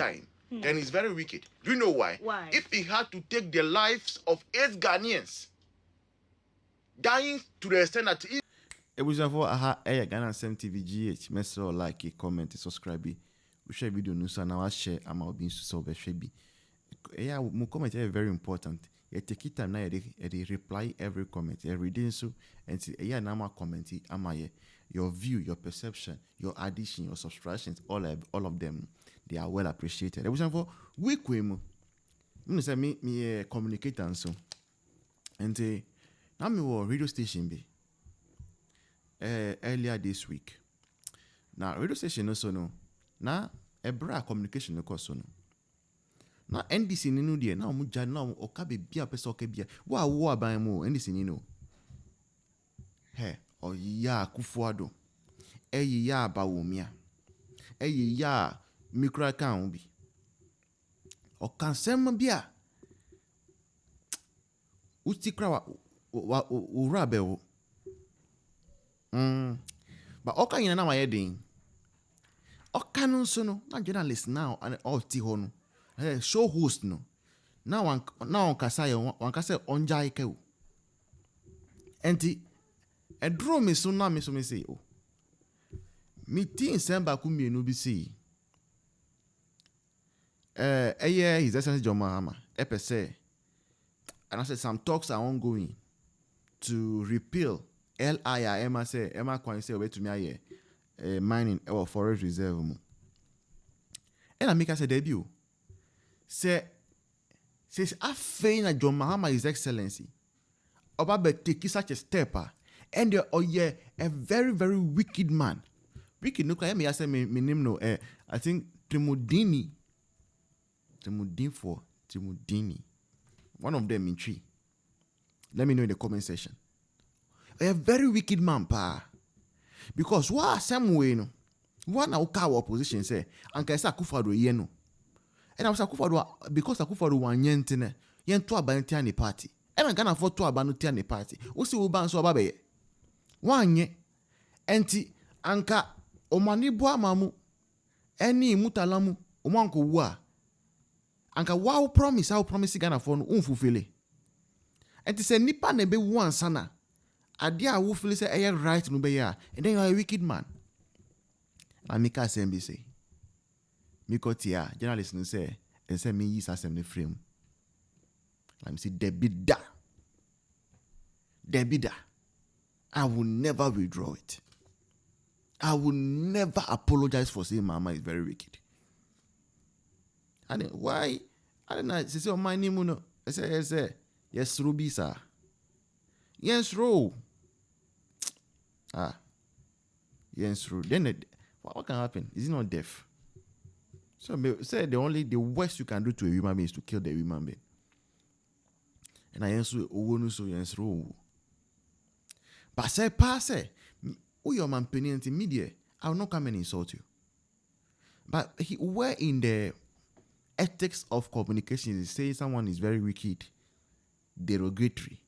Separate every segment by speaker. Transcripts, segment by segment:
Speaker 1: time, then he's very wicked. Do you know why?
Speaker 2: Why?
Speaker 1: If he had to take the lives of 8 Ghanaians, dying to the extent that he...
Speaker 3: It was for Ghana Sem TV GH. Message like, comment, subscribe. We share video news and now share. I'm out being so be. Yeah, my comment is very important. You take it time now. They reply every comment every day. So and see, yeah, now my comment. Your view, your perception, your addition, your subtractions, all of them, they are well appreciated. It was for week we say me communicator and so and now me was radio station be earlier this week. Now radio station also no. Now a bra communication no course no. Now NDC ni no there. Now mu ja now okabe bia person okabia. Wa ban mu NDC ni no. He oya Kufuado. Eyi ya Bawumia. Eyi ya mikra kan bi. Okansem bia. Uti kra wa urabe wo. But oka yina na mayedin. Oka no so no na journalist now and all ti ho no. Show host no. Now one kasa onja ike wo. Enti edro me so na me so me say oh. Meeting Semba kumienu bi say. His Excellency John Mahama. Say. And I said some talks are ongoing to repeal LIA Emma say Emma Kwan say to me mining or forest reserve mu. And I make say debut. Say I feign John Mahama His Excellency. Oba be take such a step and a very very wicked man. Wicked no claim me say me name no I think Timudini. One of them in 3. Let me know in the comment section. A very wicked man, pa. Because what some way no. One our opposition say, Anka sa Akufo-Addo ye no. And I was Akufo-Addo because Akufo-Addo wan yentene, yen to abanti ani party. And I can afford to abanti ani party. O si uban so ababe. Wan ye. Enti anka omani bo amamu. Eni mutalamu omanko wa. Anka wow promise Ghana for no unfulfill. And to say nipa ne be one sana. Adia who feel say air right no be ya. And then you are a wicked man. And Mika Sembi say. Miko tia journalist no say and say me use assembly frame. Let me say debida. I will never withdraw it. I will never apologize for saying Mama is very wicked. And why? I don't know. Say my name no. I say yes, Ruby sir. Yes, Ro. Yes, Ro. Then what can happen? Is he not deaf? So say the worst you can do to a human being is to kill the human being. And I answer so yes, Ro. But say who your man penny in media? I will not come and insult you. But we're in the ethics of communication, they say someone is very wicked, derogatory.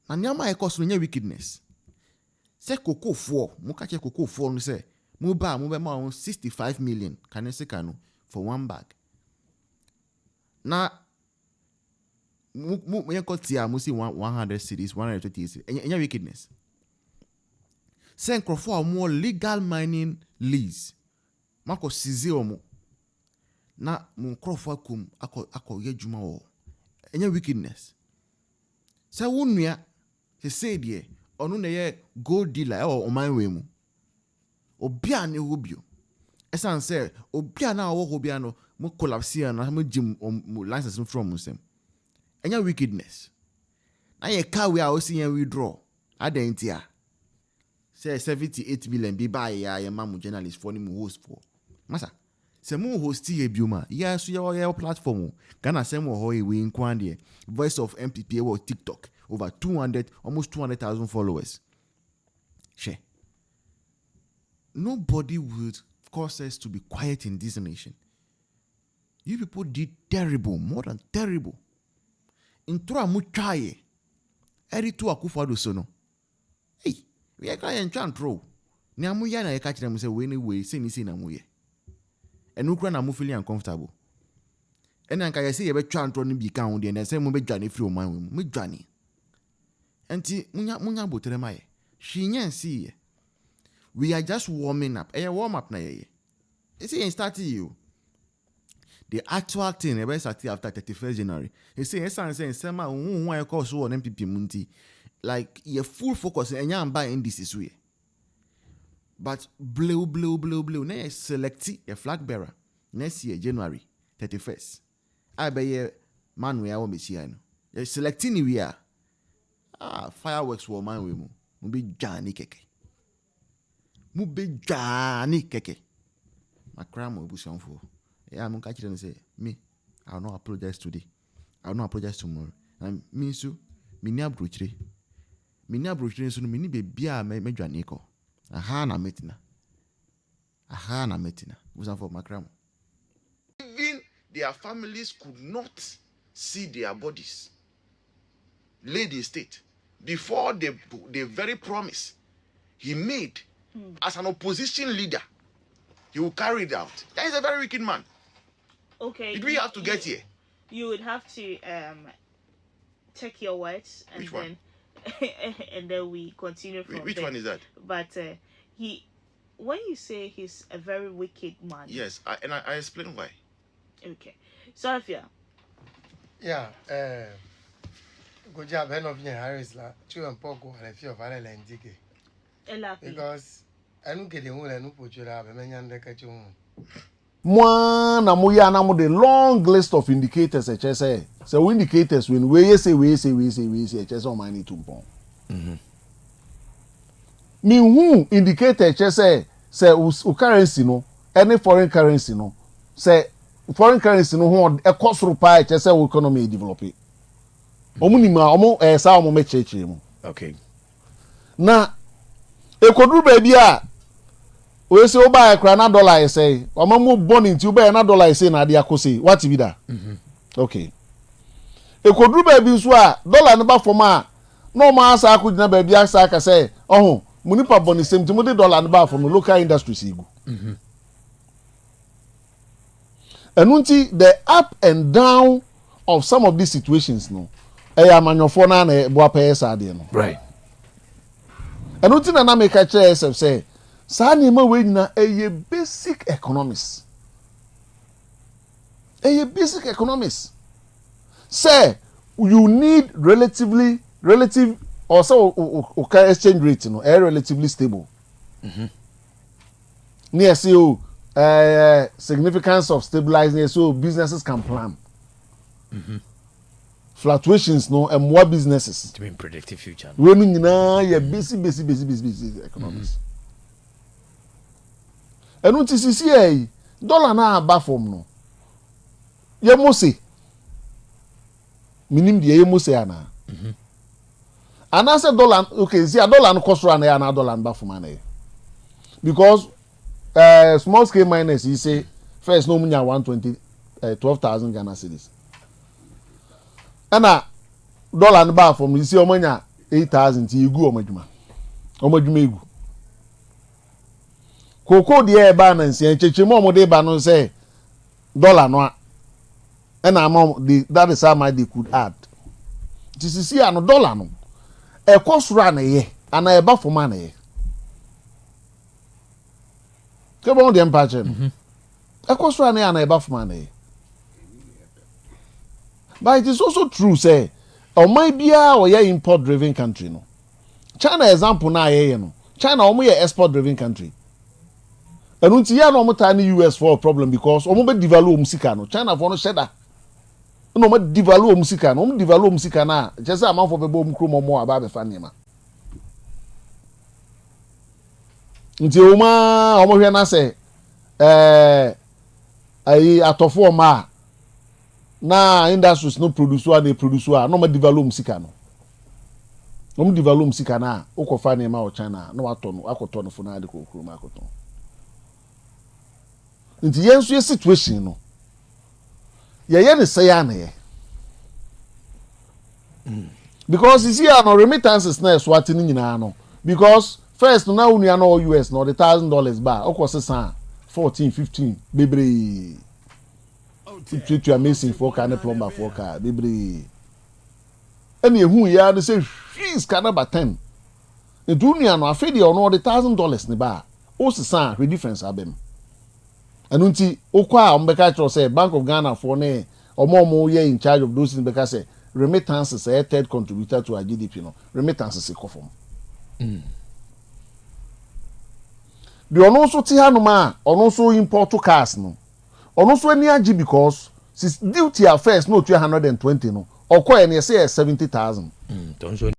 Speaker 3: And nyama e cause no wickedness. Say Coco 4, mukache Coco 4 no say, muba 65 million kanese kanu for one bag. Na mu yekotia mu see 100 cities, 120 cities. Enya wickedness. Say nkrofo more legal mining lease. Mako size omo. Na mun krofo akum akọ ye djuma wo enye wickedness say wonua se say de onu na ye gold dealer o man we mu obi a ne hobio esan say obi a na wo hobia no mo collapse na mo jim license from musem enye wickedness na ye car we a o si yan withdraw adentia say 78 million bi buy ya mamu journalist for ni mu host for masa se mu hosti ebiuma ya so your platform Ghana sem wo we inkwande voice of NPP or TikTok over 200 almost 200,000 followers. Share. Nobody would cause us to be quiet in this nation. You people did terrible, more than terrible. Intro muchaye eri tu Akufo-Addo so no. Hey, we are crying chantro. Ni amuya na e ka kire mu se we ni we se ni se na mu ye. and ukra na mo feeling uncomfortable. And then I say you be trying to be count and say mo be dwane free o man me dwane. Enti munya botere mai. She nyan see. We are just warming up. Warm up na ye. You see, it started you. The actual thing, it started after 31st January. You see, it's saying, "Sema, who I call so on NPP munti." Like your full focus, and you're buying this way. But blue. Now select a flag bearer next year, January 31st. I be man we are Messiano. You selecting we are. Fireworks for man we mu be Johnny keke. Mu be Johnny keke. My cram will be some for. Yeah, I'm catching and say, me, I'll not apologize today. I'll not apologize tomorrow. And me so, me near brochure. Me near brochure so me ni be bia me Johnny ko. Aha na metina. Was for my cram.
Speaker 1: Even their families could not see their bodies. Lady State, before the very promise he made as an opposition leader, he will carry it out. That is a very wicked man.
Speaker 2: Okay.
Speaker 1: Did we have to get here?
Speaker 2: You would have to check your words and
Speaker 1: Which
Speaker 2: then and then we continue from
Speaker 1: Which
Speaker 2: there.
Speaker 1: one is that?
Speaker 2: But when you say he's a very wicked man.
Speaker 1: Yes, I explain why.
Speaker 2: Okay. Sophia.
Speaker 4: Yeah, good job, end of year Harris la. Two and Poco and a few of Ireland because I don't get the whole and put you up and then they catch you.
Speaker 5: One amuya na mo the long list of indicators say. So indicators when we say HS on money to pon. Me who indicator say currency no any foreign currency no say foreign currency no ho e cost rupa say economy develop. Omu ni ma omu sa omu me cheche mu.
Speaker 4: Okay.
Speaker 5: Na ekoduru baby a we say oba ekra na dollar say omamu born into oba na dollar say na dia kosi what be that? Okay. Ekoduru baby so a dollar no ba form a no ma asa akudina baby asa ka say ohun munipa born same ti mo de dollar no ba form local industries igu. Enunti the up and down of some of these situations no amanyofo na na bo apɛ saade no.
Speaker 4: Right.
Speaker 5: Enunti na make a chair say sa nima we nyina basic economics. Basic economics. Say you need relative or so exchange rate no relatively stable. Near see significance of stabilizing so businesses can plan. Fluctuations no and more businesses
Speaker 4: To predict the future.
Speaker 5: we nyina basic economics. And what is here dollar na aba form no ye mose minim de ye mose ana and I said dollar okay see a dollar no cost run na dollar ba form ana because small scale miners you say first no munya 12,000 Ghana cedis and dollar no ba form you see omanya 8,000 ti egu omadwuma egu koko de e ba na nsia chechemo mo de ba no say dollar no and that is how much they could add this is here no dollar no e cost run ye and e ba for man ye kebo de empache no e cost run ye and e ba for man ye but it is also true say oman bia o ye import driven country no China example na ye no China omo ye export driven country. And until ya no mota ni US for a problem because omo be devalue musika no China for no sheda no mo devalue musika no mo devalue musika na just am for be bom kro mo aba be fa nema until omo hwe na say ai atofo ma na industries no produce one dey produce one no mo devalue musika no mo devalue musika na ukofa nema o China no wato no akoto no fo na de kokro ma akoto. Nti yensu ye situation no ye ne say ya na ye because you see no remittances na swat ni nyina no because first na unu ya no US no the $1,000 ba okose san 14 15 bebree to amazing for car plumber for car bebree and ehu ya they say fees can number 10 the dunia no afedi ono the $1,000 ne ba o sisan the difference abem and unti okwa ombeka tro say Bank of Ghana for ne omo ye in charge of those things because say remittances a third contributor to our GDP no remittances e kofom the ono so ti hanuma ono so import cars no ono so ani agi because since duty affairs no 220 no okoye ne say 70,000